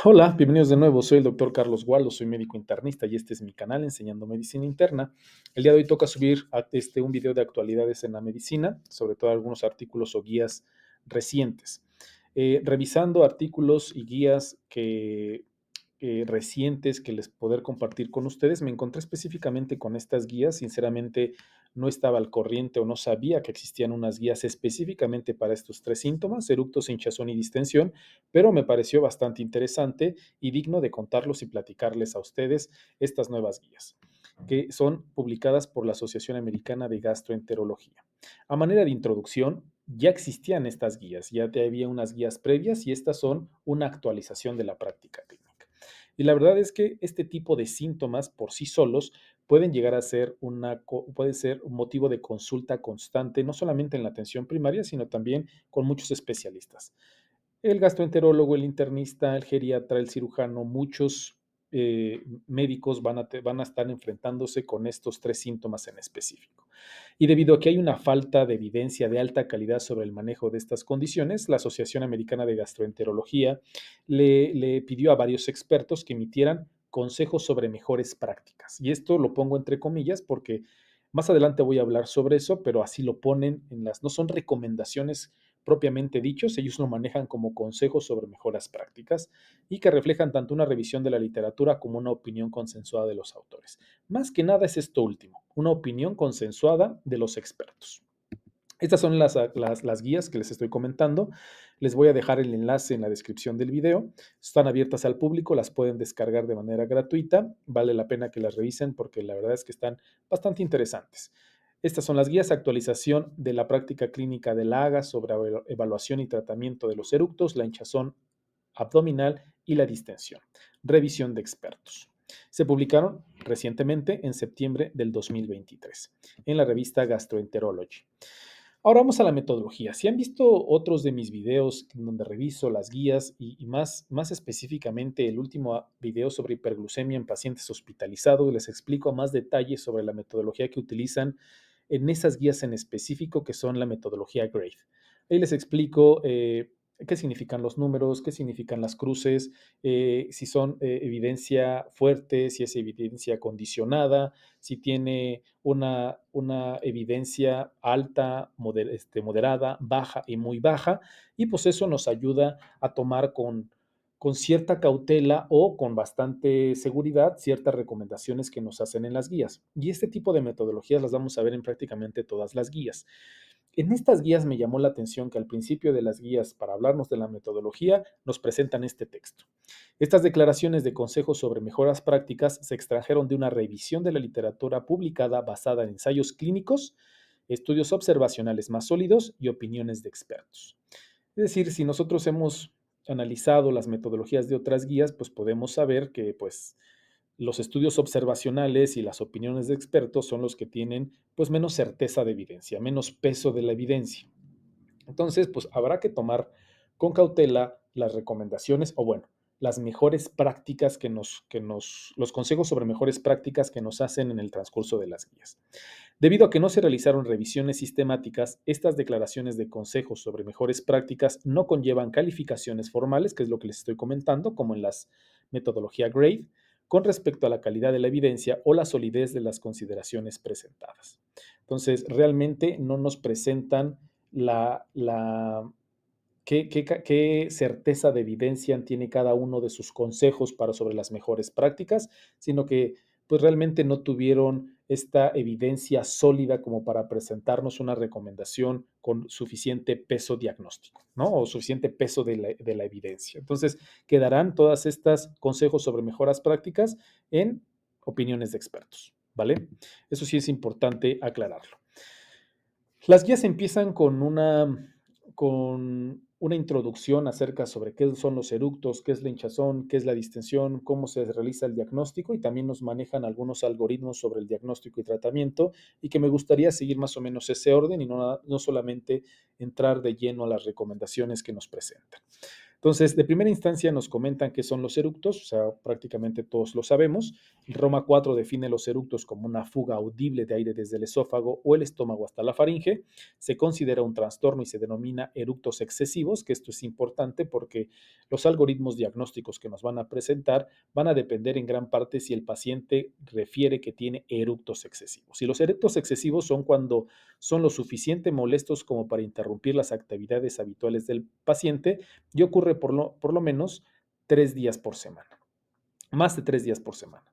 Hola, bienvenidos de nuevo. Soy el doctor Carlos Waldo, soy médico internista y este es mi canal Enseñando Medicina Interna. El día de hoy toca subir un video de actualidades en la medicina, sobre todo algunos artículos o guías recientes. Revisando artículos y guías recientes que les poder compartir con ustedes, me encontré específicamente con estas guías. Sinceramente, no estaba al corriente o no sabía que existían unas guías específicamente para estos tres síntomas, eructos, hinchazón y distensión, pero me pareció bastante interesante y digno de contarlos y platicarles a ustedes estas nuevas guías, que son publicadas por la Asociación Americana de Gastroenterología. A manera de introducción, ya existían estas guías, ya había unas guías previas y estas son una actualización de la práctica clínica. Y la verdad es que este tipo de síntomas por sí solos pueden llegar a ser puede ser un motivo de consulta constante, no solamente en la atención primaria, sino también con muchos especialistas. El gastroenterólogo, el internista, el geriatra, el cirujano, muchos médicos van a estar enfrentándose con estos tres síntomas en específico. Y debido a que hay una falta de evidencia de alta calidad sobre el manejo de estas condiciones, la Asociación Americana de Gastroenterología le pidió a varios expertos que emitieran consejos sobre mejores prácticas. Y esto lo pongo entre comillas porque más adelante voy a hablar sobre eso, pero así lo ponen no son recomendaciones propiamente dichos, ellos lo manejan como consejos sobre mejoras prácticas y que reflejan tanto una revisión de la literatura como una opinión consensuada de los autores. Más que nada es esto último, una opinión consensuada de los expertos. Estas son las guías que les estoy comentando. Les voy a dejar el enlace en la descripción del video. Están abiertas al público, las pueden descargar de manera gratuita. Vale la pena que las revisen porque la verdad es que están bastante interesantes. Estas son las guías, actualización de la práctica clínica de la AGA sobre evaluación y tratamiento de los eructos, la hinchazón abdominal y la distensión. Revisión de expertos. Se publicaron recientemente en septiembre del 2023 en la revista Gastroenterology. Ahora vamos a la metodología. Si han visto otros de mis videos en donde reviso las guías y más específicamente el último video sobre hiperglucemia en pacientes hospitalizados, les explico más detalles sobre la metodología que utilizan en esas guías en específico que son la metodología GRADE. Ahí les explico qué significan los números, qué significan las cruces, si son evidencia fuerte, si es evidencia condicionada, si tiene una evidencia alta, moderada, baja y muy baja, y pues eso nos ayuda a tomar con cierta cautela o con bastante seguridad ciertas recomendaciones que nos hacen en las guías. Y este tipo de metodologías las vamos a ver en prácticamente todas las guías. En estas guías me llamó la atención que al principio de las guías para hablarnos de la metodología nos presentan este texto. Estas declaraciones de consejos sobre mejoras prácticas se extrajeron de una revisión de la literatura publicada basada en ensayos clínicos, estudios observacionales más sólidos y opiniones de expertos. Es decir, si nosotros hemos analizado las metodologías de otras guías, pues podemos saber que pues los estudios observacionales y las opiniones de expertos son los que tienen pues menos certeza de evidencia, menos peso de la evidencia. Entonces, pues habrá que tomar con cautela las recomendaciones o bueno, las mejores prácticas los consejos sobre mejores prácticas que nos hacen en el transcurso de las guías. Debido a que no se realizaron revisiones sistemáticas, estas declaraciones de consejos sobre mejores prácticas no conllevan calificaciones formales, que es lo que les estoy comentando, como en las metodología GRADE, con respecto a la calidad de la evidencia o la solidez de las consideraciones presentadas. Entonces, realmente no nos presentan qué certeza de evidencia tiene cada uno de sus consejos para sobre las mejores prácticas, sino que pues realmente no tuvieron esta evidencia sólida como para presentarnos una recomendación con suficiente peso diagnóstico, ¿no? O suficiente peso de la evidencia. Entonces, quedarán todas estas consejos sobre mejoras prácticas en opiniones de expertos, ¿vale? Eso sí es importante aclararlo. Las guías empiezan con una introducción acerca sobre qué son los eructos, qué es la hinchazón, qué es la distensión, cómo se realiza el diagnóstico y también nos manejan algunos algoritmos sobre el diagnóstico y tratamiento y que me gustaría seguir más o menos ese orden y no solamente entrar de lleno a las recomendaciones que nos presentan. Entonces, de primera instancia nos comentan qué son los eructos, o sea, prácticamente todos lo sabemos. Roma 4 define los eructos como una fuga audible de aire desde el esófago o el estómago hasta la faringe. Se considera un trastorno y se denomina eructos excesivos, que esto es importante porque los algoritmos diagnósticos que nos van a presentar van a depender en gran parte si el paciente refiere que tiene eructos excesivos. Y los eructos excesivos son cuando son lo suficiente molestos como para interrumpir las actividades habituales del paciente y ocurre por lo menos 3 días por semana, más de 3 días por semana.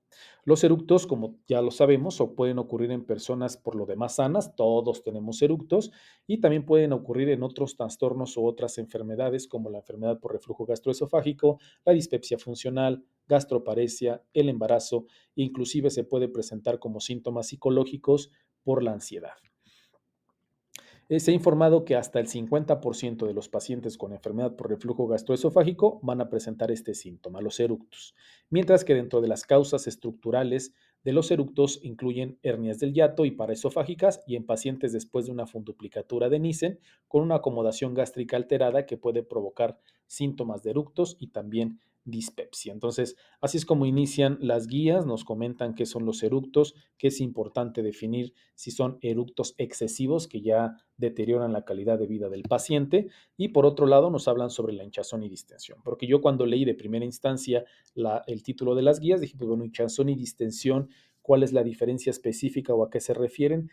Los eructos, como ya lo sabemos, o pueden ocurrir en personas por lo demás sanas, todos tenemos eructos, y también pueden ocurrir en otros trastornos o otras enfermedades como la enfermedad por reflujo gastroesofágico, la dispepsia funcional, gastroparesia, el embarazo, e inclusive se puede presentar como síntomas psicológicos por la ansiedad. Se ha informado que hasta el 50% de los pacientes con enfermedad por reflujo gastroesofágico van a presentar este síntoma, los eructos, mientras que dentro de las causas estructurales de los eructos incluyen hernias del hiato y paraesofágicas y en pacientes después de una funduplicatura de Nissen con una acomodación gástrica alterada que puede provocar síntomas de eructos y también dispepsia. Entonces, así es como inician las guías, nos comentan qué son los eructos, que es importante definir si son eructos excesivos que ya deterioran la calidad de vida del paciente y por otro lado nos hablan sobre la hinchazón y distensión, porque yo cuando leí de primera instancia el título de las guías dije, pues bueno, hinchazón y distensión, ¿cuál es la diferencia específica o a qué se refieren?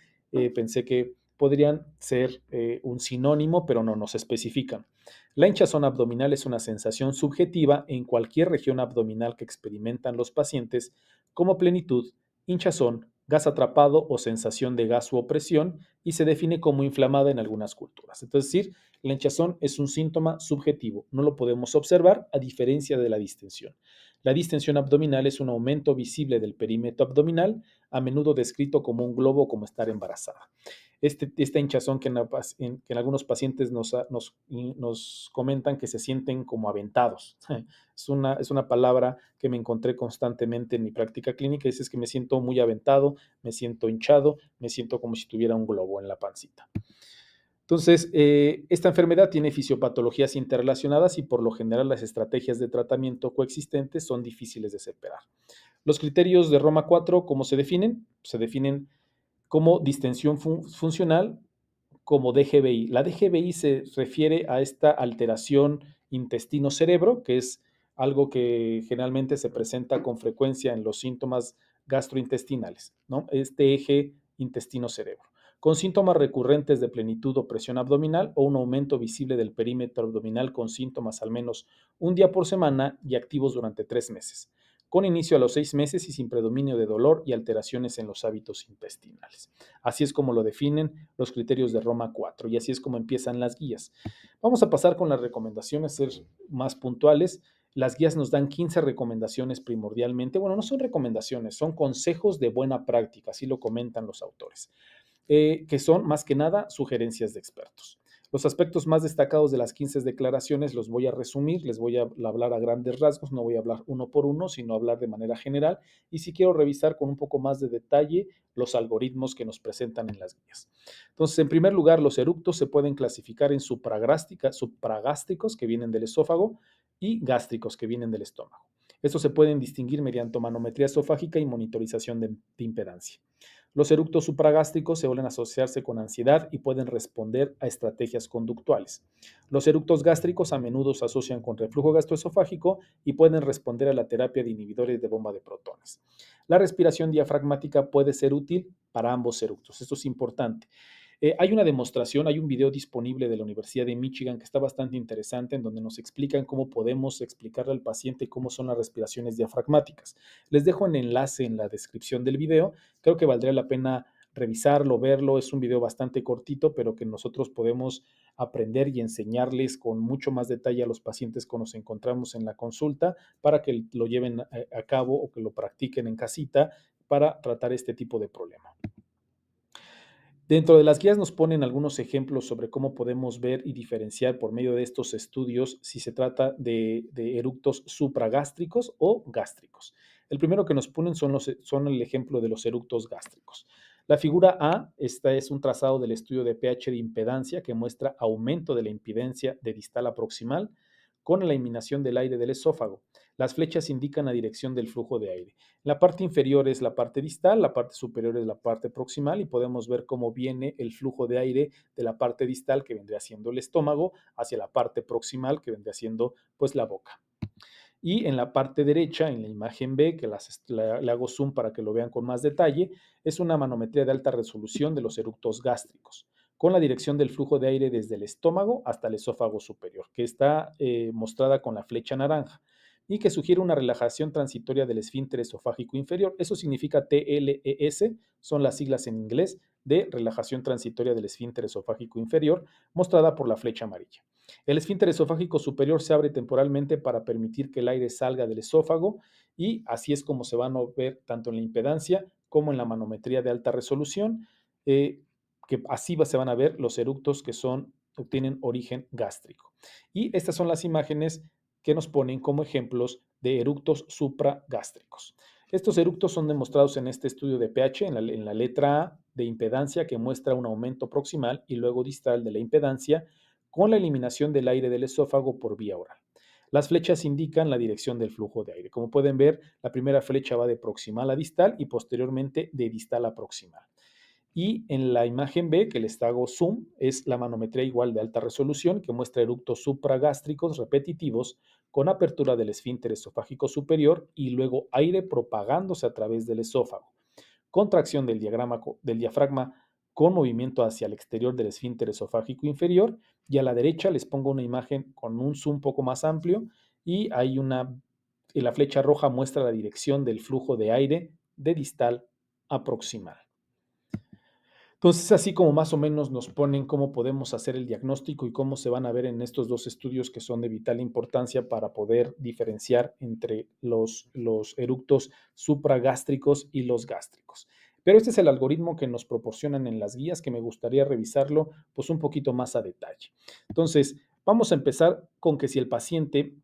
Pensé que podrían ser un sinónimo, pero no nos especifican. La hinchazón abdominal es una sensación subjetiva en cualquier región abdominal que experimentan los pacientes como plenitud, hinchazón, gas atrapado o sensación de gas u opresión y se define como inflamada en algunas culturas. Es decir, la hinchazón es un síntoma subjetivo, no lo podemos observar a diferencia de la distensión. La distensión abdominal es un aumento visible del perímetro abdominal, a menudo descrito como un globo como estar embarazada. Esta hinchazón que en algunos pacientes nos comentan que se sienten como aventados. Es una palabra que me encontré constantemente en mi práctica clínica. Es que me siento muy aventado, me siento hinchado, me siento como si tuviera un globo en la pancita. Entonces, esta enfermedad tiene fisiopatologías interrelacionadas y por lo general las estrategias de tratamiento coexistentes son difíciles de separar. Los criterios de Roma 4, ¿cómo se definen? Se definen como distensión funcional, como DGBI. La DGBI se refiere a esta alteración intestino-cerebro, que es algo que generalmente se presenta con frecuencia en los síntomas gastrointestinales, ¿no? Este eje intestino-cerebro, con síntomas recurrentes de plenitud o presión abdominal o un aumento visible del perímetro abdominal con síntomas al menos un día por semana y activos durante 3 meses, con inicio a los 6 meses y sin predominio de dolor y alteraciones en los hábitos intestinales. Así es como lo definen los criterios de Roma 4 y así es como empiezan las guías. Vamos a pasar con las recomendaciones, ser más puntuales. Las guías nos dan 15 recomendaciones primordialmente. Bueno, no son recomendaciones, son consejos de buena práctica, así lo comentan los autores, que son más que nada sugerencias de expertos. Los aspectos más destacados de las 15 declaraciones los voy a resumir, les voy a hablar a grandes rasgos, no voy a hablar uno por uno, sino hablar de manera general y si quiero revisar con un poco más de detalle los algoritmos que nos presentan en las guías. Entonces, en primer lugar, los eructos se pueden clasificar en supragástricos que vienen del esófago y gástricos que vienen del estómago. Estos se pueden distinguir mediante manometría esofágica y monitorización de impedancia. Los eructos supragástricos se suelen asociarse con ansiedad y pueden responder a estrategias conductuales. Los eructos gástricos a menudo se asocian con reflujo gastroesofágico y pueden responder a la terapia de inhibidores de bomba de protones. La respiración diafragmática puede ser útil para ambos eructos. Esto es importante. Hay una demostración, hay un video disponible de la Universidad de Michigan que está bastante interesante en donde nos explican cómo podemos explicarle al paciente cómo son las respiraciones diafragmáticas. Les dejo un enlace en la descripción del video. Creo que valdría la pena revisarlo, verlo. Es un video bastante cortito, pero que nosotros podemos aprender y enseñarles con mucho más detalle a los pacientes que nos encontramos en la consulta para que lo lleven a cabo o que lo practiquen en casita para tratar este tipo de problema. Dentro de las guías nos ponen algunos ejemplos sobre cómo podemos ver y diferenciar por medio de estos estudios si se trata de eructos supragástricos o gástricos. El primero que nos ponen son el ejemplo de los eructos gástricos. La figura A, esta es un trazado del estudio de pH de impedancia que muestra aumento de la impedancia de distal a proximal con la eliminación del aire del esófago. Las flechas indican la dirección del flujo de aire. La parte inferior es la parte distal, la parte superior es la parte proximal y podemos ver cómo viene el flujo de aire de la parte distal, que vendría siendo el estómago, hacia la parte proximal, que vendría siendo pues la boca. Y en la parte derecha, en la imagen B, que le hago zoom para que lo vean con más detalle, es una manometría de alta resolución de los eructos gástricos, con la dirección del flujo de aire desde el estómago hasta el esófago superior, que está mostrada con la flecha naranja y que sugiere una relajación transitoria del esfínter esofágico inferior. Eso significa TLES, son las siglas en inglés de relajación transitoria del esfínter esofágico inferior, mostrada por la flecha amarilla. El esfínter esofágico superior se abre temporalmente para permitir que el aire salga del esófago y así es como se van a ver tanto en la impedancia como en la manometría de alta resolución, que así se van a ver los eructos que tienen origen gástrico. Y estas son las imágenes que nos ponen como ejemplos de eructos supragástricos. Estos eructos son demostrados en este estudio de pH en la letra A de impedancia, que muestra un aumento proximal y luego distal de la impedancia con la eliminación del aire del esófago por vía oral. Las flechas indican la dirección del flujo de aire. Como pueden ver, la primera flecha va de proximal a distal y posteriormente de distal a proximal. Y en la imagen B, que les hago zoom, es la manometría igual de alta resolución que muestra eructos supragástricos repetitivos con apertura del esfínter esofágico superior y luego aire propagándose a través del esófago. Contracción del diafragma con movimiento hacia el exterior del esfínter esofágico inferior, y a la derecha les pongo una imagen con un zoom un poco más amplio y la flecha roja muestra la dirección del flujo de aire de distal a proximal. Entonces, así como más o menos nos ponen cómo podemos hacer el diagnóstico y cómo se van a ver en estos dos estudios que son de vital importancia para poder diferenciar entre los eructos supragástricos y los gástricos. Pero este es el algoritmo que nos proporcionan en las guías, que me gustaría revisarlo pues un poquito más a detalle. Entonces, vamos a empezar con que si el paciente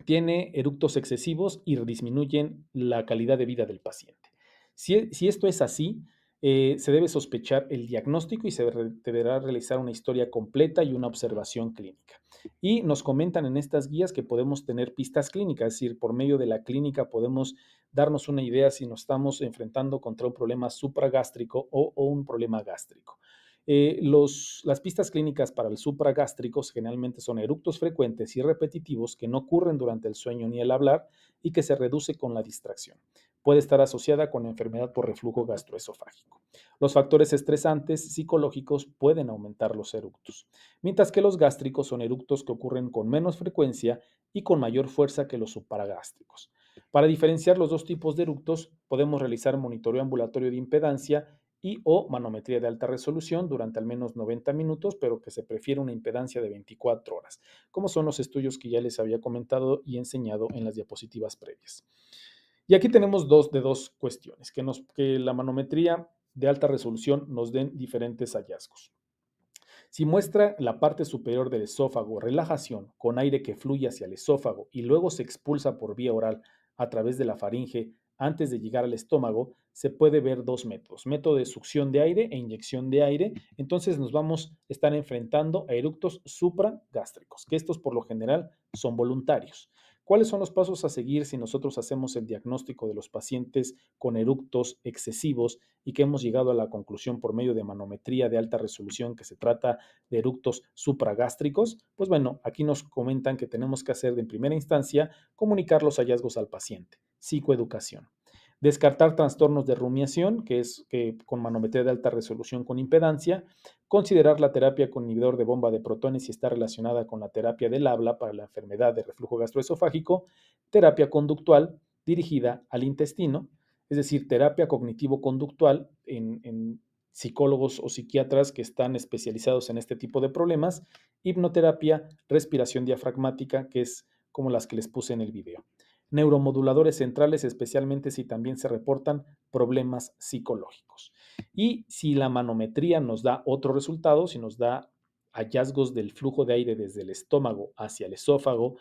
tiene eructos excesivos y disminuyen la calidad de vida del paciente. Si esto es así, se debe sospechar el diagnóstico y se deberá realizar una historia completa y una observación clínica. Y nos comentan en estas guías que podemos tener pistas clínicas, es decir, por medio de la clínica podemos darnos una idea si nos estamos enfrentando contra un problema supragástrico o un problema gástrico. Las pistas clínicas para el supragástricos generalmente son eructos frecuentes y repetitivos que no ocurren durante el sueño ni el hablar y que se reduce con la distracción. Puede estar asociada con enfermedad por reflujo gastroesofágico. Los factores estresantes psicológicos pueden aumentar los eructos, mientras que los gástricos son eructos que ocurren con menos frecuencia y con mayor fuerza que los supragástricos. Para diferenciar los dos tipos de eructos, podemos realizar monitoreo ambulatorio de impedancia y o manometría de alta resolución durante al menos 90 minutos, pero que se prefiere una impedancia de 24 horas, como son los estudios que ya les había comentado y enseñado en las diapositivas previas. Y aquí tenemos dos cuestiones, que la manometría de alta resolución nos den diferentes hallazgos. Si muestra la parte superior del esófago relajación con aire que fluye hacia el esófago y luego se expulsa por vía oral a través de la faringe antes de llegar al estómago, se puede ver dos métodos, método de succión de aire e inyección de aire. Entonces nos vamos a estar enfrentando a eructos supragástricos, que estos por lo general son voluntarios. ¿Cuáles son los pasos a seguir si nosotros hacemos el diagnóstico de los pacientes con eructos excesivos y que hemos llegado a la conclusión por medio de manometría de alta resolución que se trata de eructos supragástricos? Pues bueno, aquí nos comentan que tenemos que hacer en primera instancia comunicar los hallazgos al paciente. Psicoeducación. Descartar trastornos de rumiación, que es con manometría de alta resolución con impedancia. Considerar la terapia con inhibidor de bomba de protones si está relacionada con la terapia del habla para la enfermedad de reflujo gastroesofágico. Terapia conductual dirigida al intestino, es decir, terapia cognitivo-conductual en psicólogos o psiquiatras que están especializados en este tipo de problemas. Hipnoterapia, respiración diafragmática, que es como las que les puse en el video. Neuromoduladores centrales, especialmente si también se reportan problemas psicológicos. Y si la manometría nos da otro resultado, si nos da hallazgos del flujo de aire desde el estómago hacia el esófago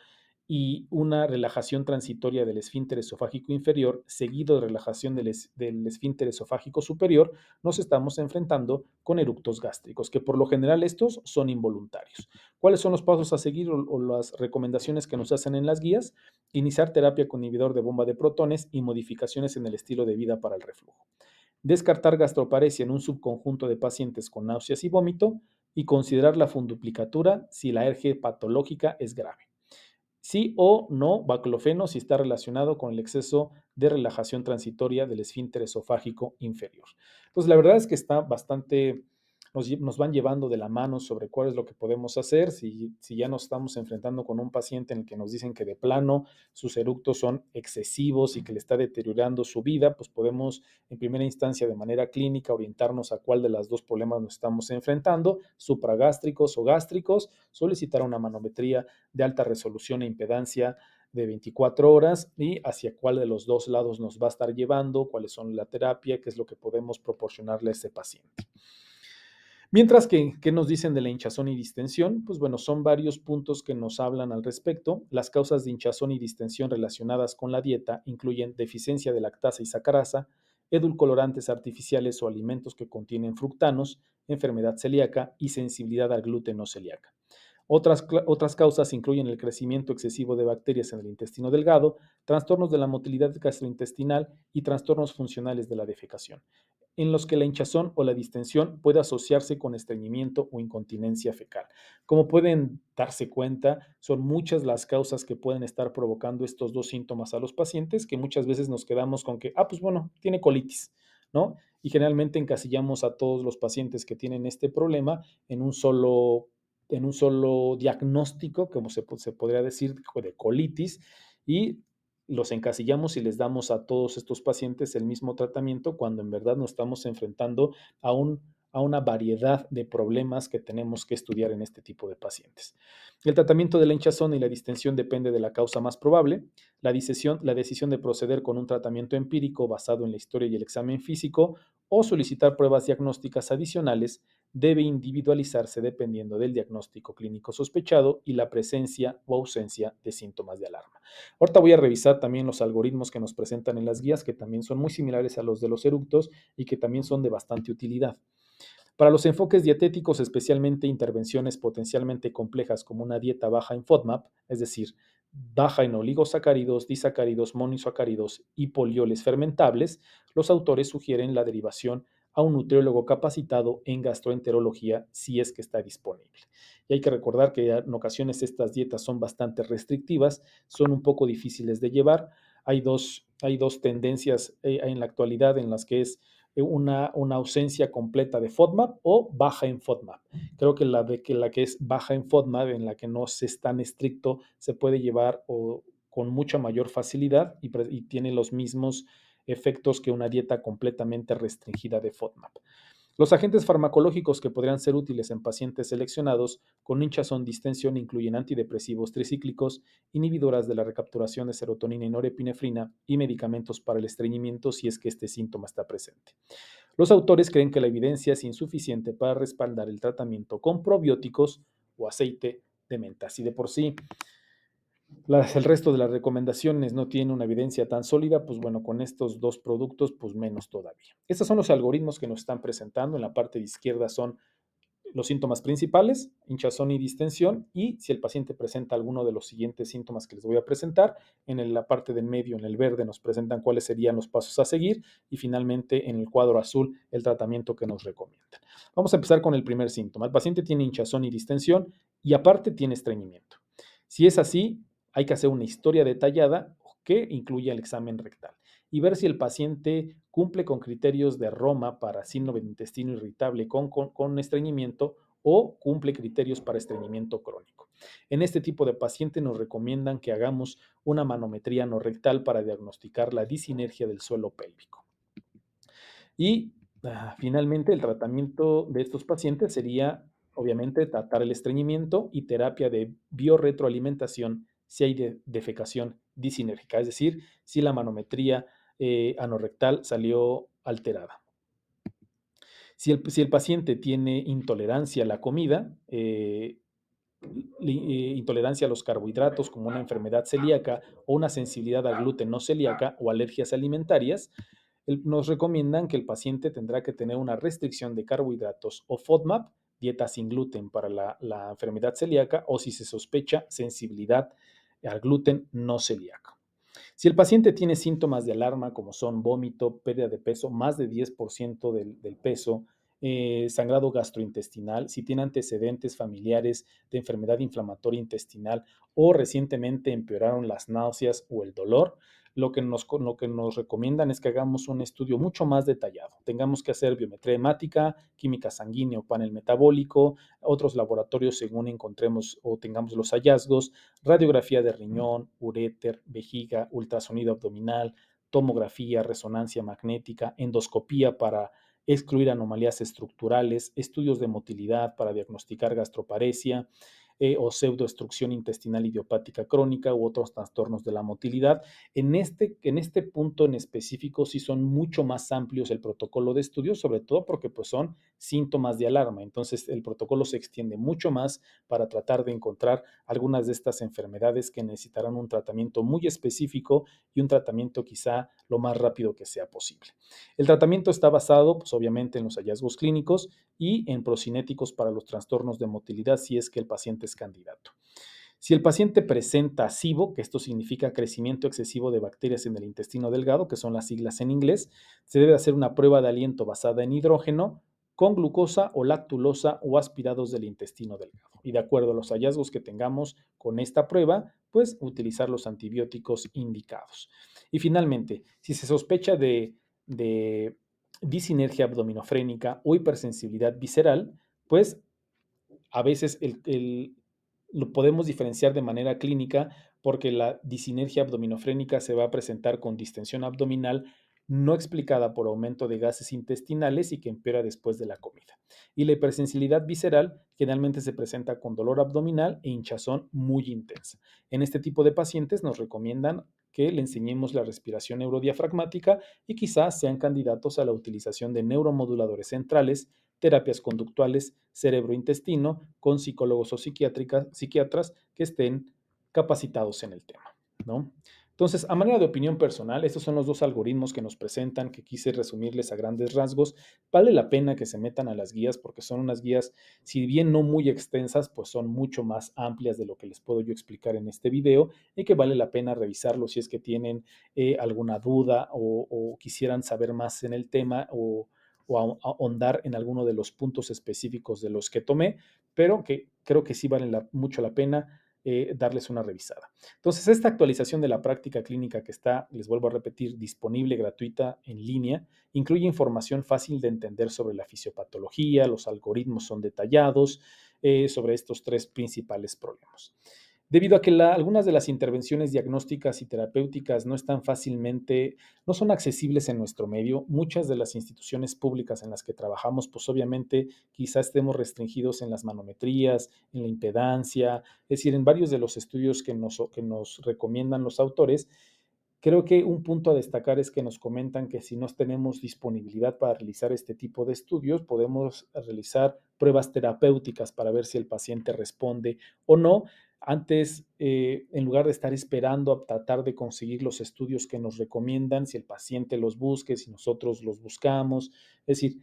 y una relajación transitoria del esfínter esofágico inferior, seguido de relajación del esfínter esofágico superior, nos estamos enfrentando con eructos gástricos, que por lo general estos son involuntarios. ¿Cuáles son los pasos a seguir o las recomendaciones que nos hacen en las guías? Iniciar terapia con inhibidor de bomba de protones y modificaciones en el estilo de vida para el reflujo. Descartar gastroparesia en un subconjunto de pacientes con náuseas y vómito y considerar la funduplicatura si la alergia patológica es grave. Sí o no, baclofeno si está relacionado con el exceso de relajación transitoria del esfínter esofágico inferior. Entonces, la verdad es que está bastante, nos van llevando de la mano sobre cuál es lo que podemos hacer. Si ya nos estamos enfrentando con un paciente en el que nos dicen que de plano sus eructos son excesivos y que le está deteriorando su vida, pues podemos en primera instancia de manera clínica orientarnos a cuál de las dos problemas nos estamos enfrentando, supragástricos o gástricos, solicitar una manometría de alta resolución e impedancia de 24 horas y hacia cuál de los dos lados nos va a estar llevando, cuáles son la terapia, qué es lo que podemos proporcionarle a ese paciente. Mientras que, ¿qué nos dicen de la hinchazón y distensión? Pues bueno, son varios puntos que nos hablan al respecto. Las causas de hinchazón y distensión relacionadas con la dieta incluyen deficiencia de lactasa y sacarasa, edulcorantes artificiales o alimentos que contienen fructanos, enfermedad celíaca y sensibilidad al gluten no celíaca. Otras causas incluyen el crecimiento excesivo de bacterias en el intestino delgado, trastornos de la motilidad gastrointestinal y trastornos funcionales de la defecación, en los que la hinchazón o la distensión puede asociarse con estreñimiento o incontinencia fecal. Como pueden darse cuenta, son muchas las causas que pueden estar provocando estos dos síntomas a los pacientes, que muchas veces nos quedamos con que, pues bueno, tiene colitis, ¿no? Y generalmente encasillamos a todos los pacientes que tienen este problema en un solo diagnóstico, como se podría decir, de colitis, y los encasillamos y les damos a todos estos pacientes el mismo tratamiento cuando en verdad nos estamos enfrentando a, un, a una variedad de problemas que tenemos que estudiar en este tipo de pacientes. El tratamiento de la hinchazón y la distensión depende de la causa más probable. La decisión de proceder con un tratamiento empírico basado en la historia y el examen físico o solicitar pruebas diagnósticas adicionales debe individualizarse dependiendo del diagnóstico clínico sospechado y la presencia o ausencia de síntomas de alarma. Ahorita voy a revisar también los algoritmos que nos presentan en las guías, que también son muy similares a los de los eructos y que también son de bastante utilidad. Para los enfoques dietéticos, especialmente intervenciones potencialmente complejas como una dieta baja en FODMAP, es decir, baja en oligosacáridos, disacáridos, monosacáridos y polioles fermentables, los autores sugieren la derivación a un nutriólogo capacitado en gastroenterología si es que está disponible. Y hay que recordar que en ocasiones estas dietas son bastante restrictivas, son un poco difíciles de llevar. Hay dos tendencias en la actualidad en las que es una ausencia completa de FODMAP o baja en FODMAP. Creo que la que es baja en FODMAP, en la que no es tan estricto, se puede llevar con mucha mayor facilidad y tiene los mismos efectos que una dieta completamente restringida de FODMAP. Los agentes farmacológicos que podrían ser útiles en pacientes seleccionados con hinchazón distensión incluyen antidepresivos tricíclicos, inhibidoras de la recapturación de serotonina y norepinefrina y medicamentos para el estreñimiento si es que este síntoma está presente. Los autores creen que la evidencia es insuficiente para respaldar el tratamiento con probióticos o aceite de menta. Si de por sí el resto de las recomendaciones no tienen una evidencia tan sólida, pues bueno, con estos dos productos, pues menos todavía. Estos son los algoritmos que nos están presentando. En la parte de izquierda son los síntomas principales, hinchazón y distensión, y si el paciente presenta alguno de los siguientes síntomas que les voy a presentar, en la parte del medio, en el verde, nos presentan cuáles serían los pasos a seguir, y finalmente en el cuadro azul, el tratamiento que nos recomiendan. Vamos a empezar con el primer síntoma. El paciente tiene hinchazón y distensión, y aparte tiene estreñimiento. Si es así, hay que hacer una historia detallada que incluya el examen rectal y ver si el paciente cumple con criterios de Roma para síndrome de intestino irritable con estreñimiento o cumple criterios para estreñimiento crónico. En este tipo de paciente nos recomiendan que hagamos una manometría no rectal para diagnosticar la disinergia del suelo pélvico. Y finalmente, el tratamiento de estos pacientes sería, obviamente, tratar el estreñimiento y terapia de biorretroalimentación si hay defecación disinérgica, es decir, si la manometría anorrectal salió alterada. Si el paciente tiene intolerancia a la comida, intolerancia a los carbohidratos como una enfermedad celíaca o una sensibilidad al gluten no celíaca o alergias alimentarias, nos recomiendan que el paciente tendrá que tener una restricción de carbohidratos o FODMAP, dieta sin gluten para la enfermedad celíaca, o si se sospecha sensibilidad al gluten no celíaco. Si el paciente tiene síntomas de alarma como son vómito, pérdida de peso, más de 10% del peso, sangrado gastrointestinal, si tiene antecedentes familiares de enfermedad inflamatoria intestinal o recientemente empeoraron las náuseas o el dolor, lo que nos recomiendan es que hagamos un estudio mucho más detallado. Tengamos que hacer biometría hemática, química sanguínea o panel metabólico, otros laboratorios según encontremos o tengamos los hallazgos, radiografía de riñón, uréter, vejiga, ultrasonido abdominal, tomografía, resonancia magnética, endoscopía para excluir anomalías estructurales, estudios de motilidad para diagnosticar gastroparesia, o pseudoobstrucción intestinal idiopática crónica u otros trastornos de la motilidad. En este punto en específico sí son mucho más amplios el protocolo de estudio, sobre todo porque pues, son síntomas de alarma. Entonces el protocolo se extiende mucho más para tratar de encontrar algunas de estas enfermedades que necesitarán un tratamiento muy específico y un tratamiento quizá lo más rápido que sea posible. El tratamiento está basado, pues obviamente, en los hallazgos clínicos y en procinéticos para los trastornos de motilidad si es que el paciente es candidato. Si el paciente presenta SIBO, que esto significa crecimiento excesivo de bacterias en el intestino delgado, que son las siglas en inglés, se debe hacer una prueba de aliento basada en hidrógeno con glucosa o lactulosa o aspirados del intestino delgado. Y de acuerdo a los hallazgos que tengamos con esta prueba, pues utilizar los antibióticos indicados. Y finalmente, si se sospecha de disinergia abdominofrénica o hipersensibilidad visceral, pues a veces lo podemos diferenciar de manera clínica porque la disinergia abdominofrénica se va a presentar con distensión abdominal no explicada por aumento de gases intestinales y que empeora después de la comida. Y la hipersensibilidad visceral generalmente se presenta con dolor abdominal e hinchazón muy intensa. En este tipo de pacientes nos recomiendan que le enseñemos la respiración neurodiafragmática y quizás sean candidatos a la utilización de neuromoduladores centrales, terapias conductuales, cerebro-intestino, con psicólogos o psiquiatras que estén capacitados en el tema, ¿no? Entonces, a manera de opinión personal, estos son los dos algoritmos que nos presentan, que quise resumirles a grandes rasgos. Vale la pena que se metan a las guías porque son unas guías, si bien no muy extensas, pues son mucho más amplias de lo que les puedo yo explicar en este video y que vale la pena revisarlo si es que tienen alguna duda o quisieran saber más en el tema o ahondar en alguno de los puntos específicos de los que tomé, pero que creo que sí vale mucho la pena darles una revisada. Entonces, esta actualización de la práctica clínica que está, les vuelvo a repetir, disponible gratuita en línea, incluye información fácil de entender sobre la fisiopatología, los algoritmos son detallados sobre estos tres principales problemas. Debido a que algunas de las intervenciones diagnósticas y terapéuticas no están fácilmente, no son accesibles en nuestro medio, muchas de las instituciones públicas en las que trabajamos, pues obviamente quizás estemos restringidos en las manometrías, en la impedancia, es decir, en varios de los estudios que nos recomiendan los autores. Creo que un punto a destacar es que nos comentan que si no tenemos disponibilidad para realizar este tipo de estudios, podemos realizar pruebas terapéuticas para ver si el paciente responde o no. Antes, en lugar de estar esperando a tratar de conseguir los estudios que nos recomiendan, si el paciente los busque, si nosotros los buscamos, es decir,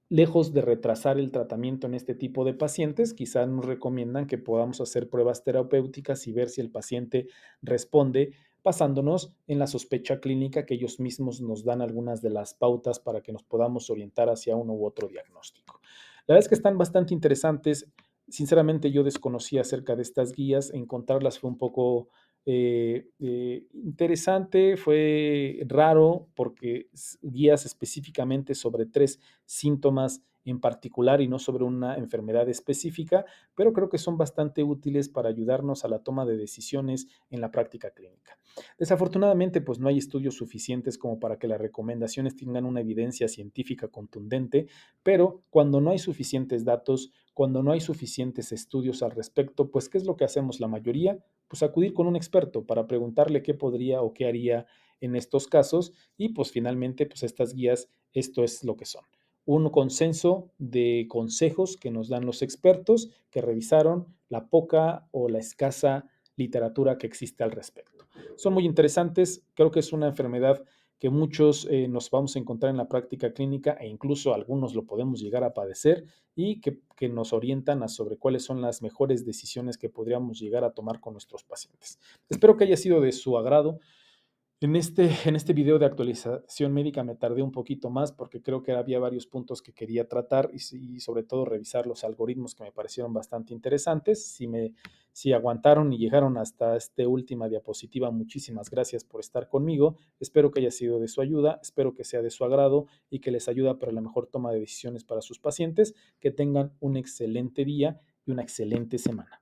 lejos de retrasar el tratamiento en este tipo de pacientes, quizás nos recomiendan que podamos hacer pruebas terapéuticas y ver si el paciente responde, basándonos en la sospecha clínica que ellos mismos nos dan algunas de las pautas para que nos podamos orientar hacia uno u otro diagnóstico. La verdad es que están bastante interesantes. Sinceramente yo desconocía acerca de estas guías, encontrarlas fue un poco interesante, fue raro porque guías específicamente sobre tres síntomas en particular y no sobre una enfermedad específica, pero creo que son bastante útiles para ayudarnos a la toma de decisiones en la práctica clínica. Desafortunadamente, pues no hay estudios suficientes como para que las recomendaciones tengan una evidencia científica contundente, pero cuando no hay suficientes datos, cuando no hay suficientes estudios al respecto, pues ¿qué es lo que hacemos la mayoría? Pues acudir con un experto para preguntarle qué podría o qué haría en estos casos y pues finalmente pues estas guías esto es lo que son. un consenso de consejos que nos dan los expertos que revisaron la poca o la escasa literatura que existe al respecto. Son muy interesantes, creo que es una enfermedad que muchos nos vamos a encontrar en la práctica clínica e incluso algunos lo podemos llegar a padecer y que nos orientan a sobre cuáles son las mejores decisiones que podríamos llegar a tomar con nuestros pacientes. Espero que haya sido de su agrado. En este video de actualización médica me tardé un poquito más porque creo que había varios puntos que quería tratar y sobre todo revisar los algoritmos que me parecieron bastante interesantes. Si aguantaron y llegaron hasta esta última diapositiva, muchísimas gracias por estar conmigo. Espero que haya sido de su ayuda, espero que sea de su agrado y que les ayude para la mejor toma de decisiones para sus pacientes. Que tengan un excelente día y una excelente semana.